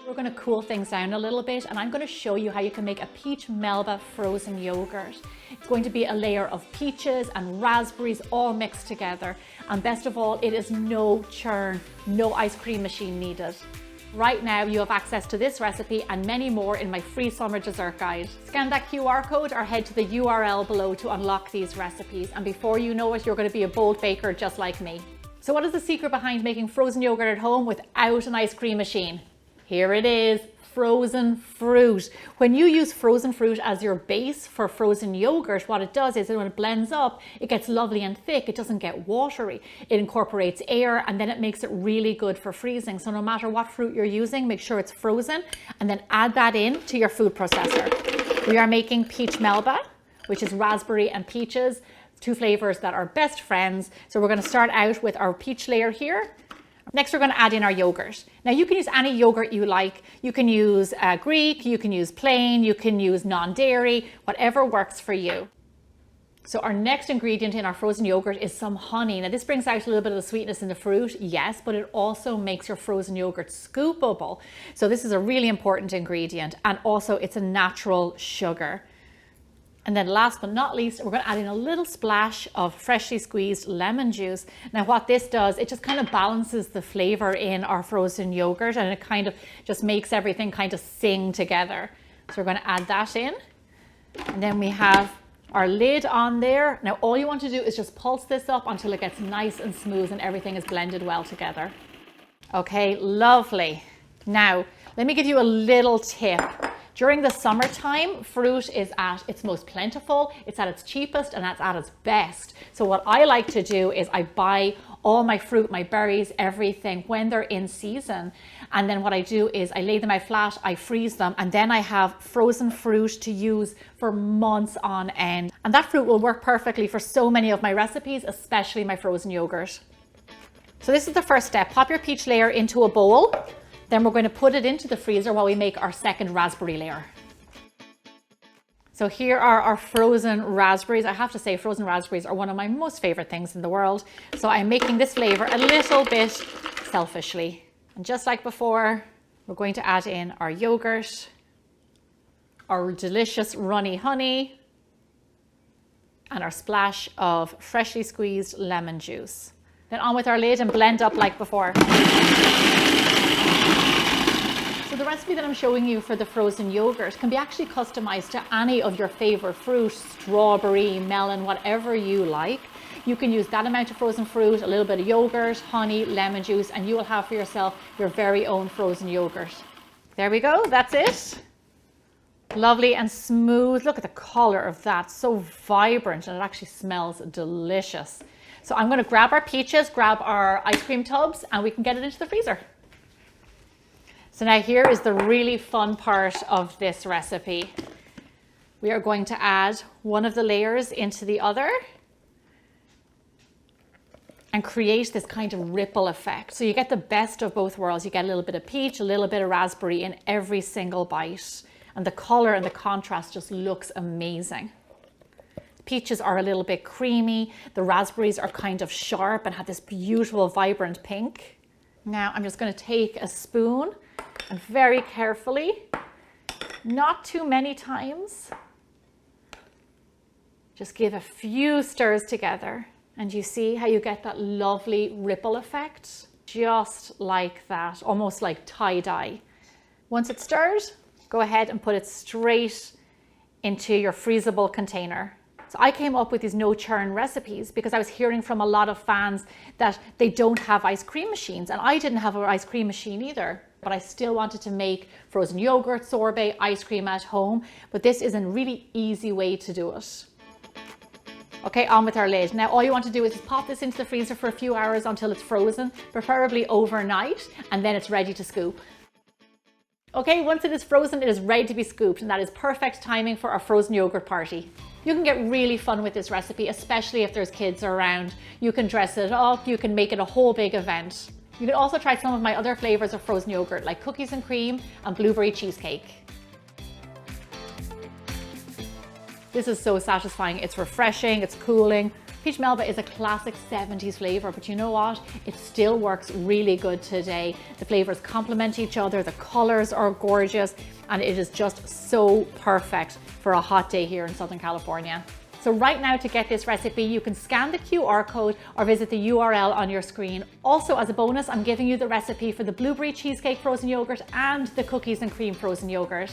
We're going to cool things down a little bit, and I'm going to show you how you can make a peach Melba frozen yogurt. It's going to be a layer of peaches and raspberries all mixed together. And best of all, it is no churn, no ice cream machine needed. Right now, you have access to this recipe and many more in my free summer dessert guide. Scan that QR code or head to the URL below to unlock these recipes. And before you know it, you're going to be a bold baker just like me. So what is the secret behind making frozen yogurt at home without an ice cream machine? Here it is, frozen fruit. When you use frozen fruit as your base for frozen yogurt, what it does is when it blends up, it gets lovely and thick. It doesn't get watery. It incorporates air, and then it makes it really good for freezing. So no matter what fruit you're using, make sure it's frozen and then add that in to your food processor. We are making peach Melba, which is raspberry and peaches, two flavors that are best friends. So we're going to start out with our peach layer here. Next, we're going to add in our yogurt. Now, you can use any yogurt you like. You can use Greek, you can use plain, you can use non-dairy, whatever works for you. So our next ingredient in our frozen yogurt is some honey. Now, this brings out a little bit of the sweetness in the fruit, yes, but it also makes your frozen yogurt scoopable. So this is a really important ingredient, and also it's a natural sugar. And then last but not least, we're going to add in a little splash of freshly squeezed lemon juice. Now what this does, it just kind of balances the flavor in our frozen yogurt, and it kind of just makes everything kind of sing together. So we're going to add that in. And then we have our lid on there. Now all you want to do is just pulse this up until it gets nice and smooth and everything is blended well together. Okay, lovely. Now, let me give you a little tip. During the summertime, fruit is at its most plentiful, it's at its cheapest, and it's at its best. So what I like to do is I buy all my fruit, my berries, everything when they're in season. And then what I do is I lay them out flat, I freeze them, and then I have frozen fruit to use for months on end. And that fruit will work perfectly for so many of my recipes, especially my frozen yogurt. So this is the first step. Pop your peach layer into a bowl. Then we're going to put it into the freezer while we make our second raspberry layer. So here are our frozen raspberries. I have to say, frozen raspberries are one of my most favorite things in the world. So I'm making this flavor a little bit selfishly. And just like before, we're going to add in our yogurt, our delicious runny honey, and our splash of freshly squeezed lemon juice. Then on with our lid and blend up like before. So the recipe that I'm showing you for the frozen yogurt can be actually customized to any of your favorite fruit, strawberry, melon, whatever you like. You can use that amount of frozen fruit, a little bit of yogurt, honey, lemon juice, and you will have for yourself your very own frozen yogurt. There we go, that's it. Lovely and smooth. Look at the color of that, so vibrant, and it actually smells delicious. So I'm going to grab our peaches, grab our ice cream tubs, and we can get it into the freezer. So now here is the really fun part of this recipe. We are going to add one of the layers into the other and create this kind of ripple effect. So you get the best of both worlds. You get a little bit of peach, a little bit of raspberry in every single bite. And the color and the contrast just looks amazing. Peaches are a little bit creamy. The raspberries are kind of sharp and have this beautiful, vibrant pink. Now I'm just going to take a spoon and very carefully, not too many times, just give a few stirs together. And you see how you get that lovely ripple effect? Just like that, almost like tie-dye. Once it's stirred, go ahead and put it straight into your freezable container. So I came up with these no churn recipes because I was hearing from a lot of fans that they don't have ice cream machines, and I didn't have an ice cream machine either. But I still wanted to make frozen yogurt, sorbet, ice cream at home. But this is a really easy way to do it. Okay, on with our lid. Now all you want to do is pop this into the freezer for a few hours until it's frozen, preferably overnight, and then it's ready to scoop. Okay, once it is frozen, it is ready to be scooped, and that is perfect timing for our frozen yogurt party. You can get really fun with this recipe, especially if there's kids around. You can dress it up, you can make it a whole big event. You can also try some of my other flavors of frozen yogurt, like cookies and cream and blueberry cheesecake. This is so satisfying. It's refreshing, it's cooling, Peach Melba is a classic 70s flavor, but you know what? It still works really good today. The flavors complement each other, the colors are gorgeous, and it is just so perfect for a hot day here in Southern California. So right now, to get this recipe, you can scan the QR code or visit the URL on your screen. Also, as a bonus, I'm giving you the recipe for the blueberry cheesecake frozen yogurt and the cookies and cream frozen yogurt.